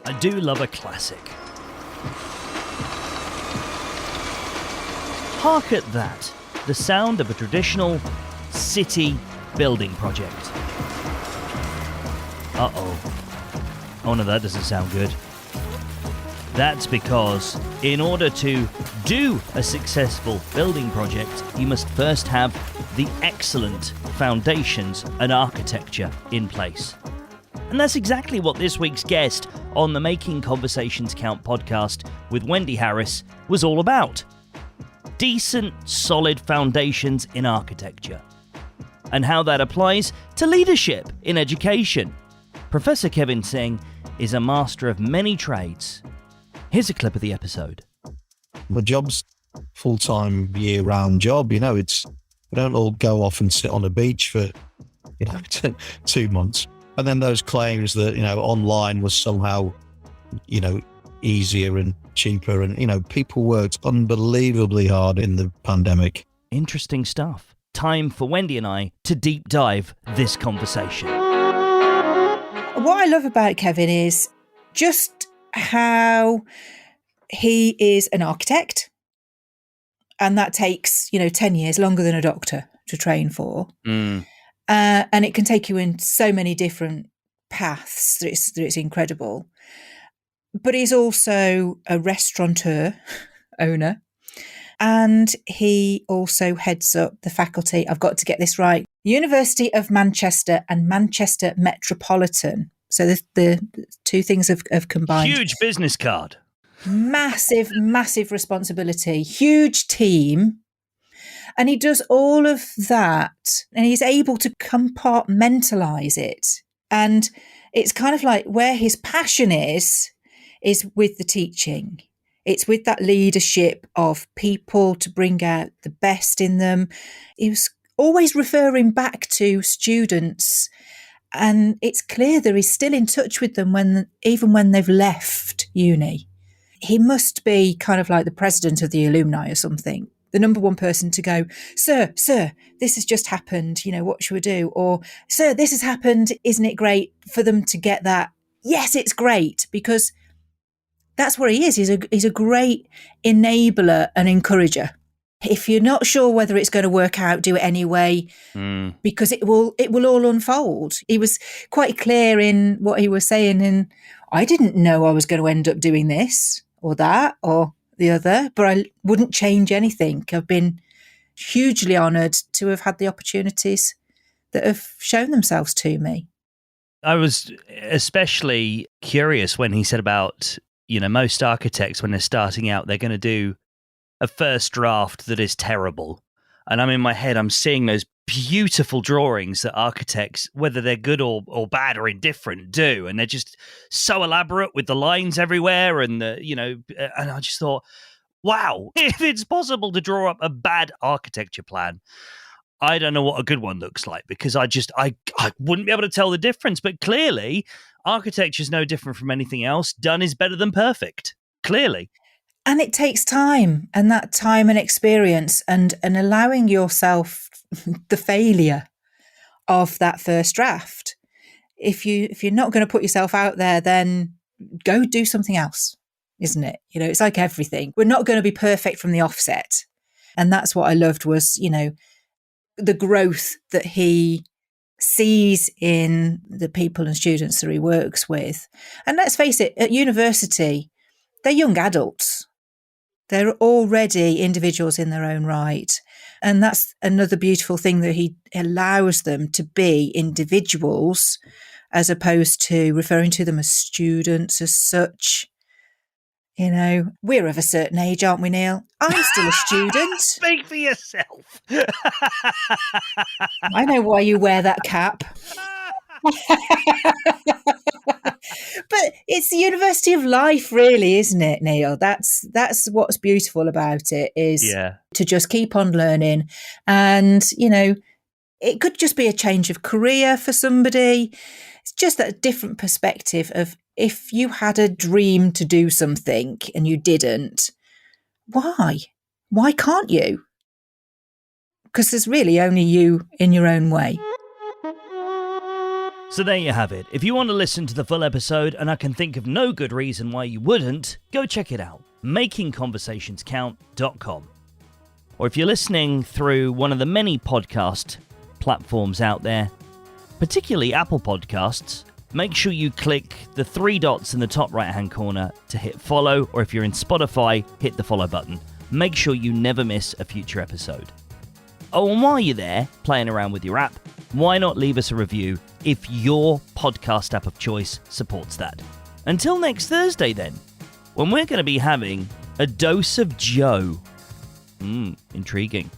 I do love a classic. Hark at that, the sound of a traditional city building project. Uh-oh. Oh no, that doesn't sound good. That's because in order to do a successful building project, you must first have the excellent foundations and architecture in place. And that's exactly what this week's guest on the Making Conversations Count podcast with Wendy Harris was all about. Decent, solid foundations in architecture. And how that applies to leadership in education. Professor Kevin Singh is a master of many trades. Here's a clip of the episode. My job's full-time, year-round job. You know, we don't all go off and sit on a beach for, 2 months. And then those claims that, online was somehow, easier and cheaper. And, people worked unbelievably hard in the pandemic. Interesting stuff. Time for Wendy and I to deep dive this conversation. What I love about Kevin is just how he is an architect, and that takes 10 years, longer than a doctor to train for, and it can take you in so many different paths that it's incredible. But he's also a restaurateur owner, and he also heads up the faculty, I've got to get this right, University of Manchester and Manchester Metropolitan. So the two things have combined. Huge business card. Massive, massive responsibility. Huge team. And he does all of that, and he's able to compartmentalise it. And it's kind of like where his passion is with the teaching. It's with that leadership of people to bring out the best in them. He was always referring back to students. And it's clear that he's still in touch with them even when they've left uni. He must be kind of like the president of the alumni or something. The number one person to go, sir, this has just happened. What should we do? Or, sir, this has happened. Isn't it great for them to get that? Yes, it's great, because that's what he is. He's a great enabler and encourager. If you're not sure whether it's going to work out, do it anyway, because it will all unfold. He was quite clear in what he was saying, and I didn't know I was going to end up doing this or that or the other, but I wouldn't change anything. I've been hugely honoured to have had the opportunities that have shown themselves to me. I was especially curious when he said about, most architects, when they're starting out, they're going to do a first draft that is terrible. And I'm in my head, I'm seeing those beautiful drawings that architects, whether they're good or bad or indifferent, do. And they're just so elaborate with the lines everywhere. And, and I just thought, wow, if it's possible to draw up a bad architecture plan, I don't know what a good one looks like, because I wouldn't be able to tell the difference. But clearly, architecture is no different from anything else. Done is better than perfect, clearly. And it takes time, and that time and experience, and allowing yourself the failure of that first draft. If you're not going to put yourself out there, then go do something else, isn't it? It's like everything. We're not going to be perfect from the offset. And that's what I loved was, the growth that he sees in the people and students that he works with. And let's face it, at university, they're young adults. They're already individuals in their own right. And that's another beautiful thing, that he allows them to be individuals as opposed to referring to them as students as such. We're of a certain age, aren't we, Neil? I'm still a student. Speak for yourself. I know why you wear that cap. But it's the university of life, really, isn't it, Neil? That's what's beautiful about it, is to just keep on learning. And, it could just be a change of career for somebody. It's just that different perspective of, if you had a dream to do something and you didn't, why? Why can't you? Because there's really only you in your own way. So there you have it. If you want to listen to the full episode, and I can think of no good reason why you wouldn't, go check it out. makingconversationscount.com. Or if you're listening through one of the many podcast platforms out there, particularly Apple Podcasts, make sure you click the 3 dots in the top right-hand corner to hit follow, or if you're in Spotify, hit the follow button. Make sure you never miss a future episode. Oh, and while you're there, playing around with your app, why not leave us a review if your podcast app of choice supports that? Until next Thursday then, when we're going to be having a dose of Joe. Intriguing.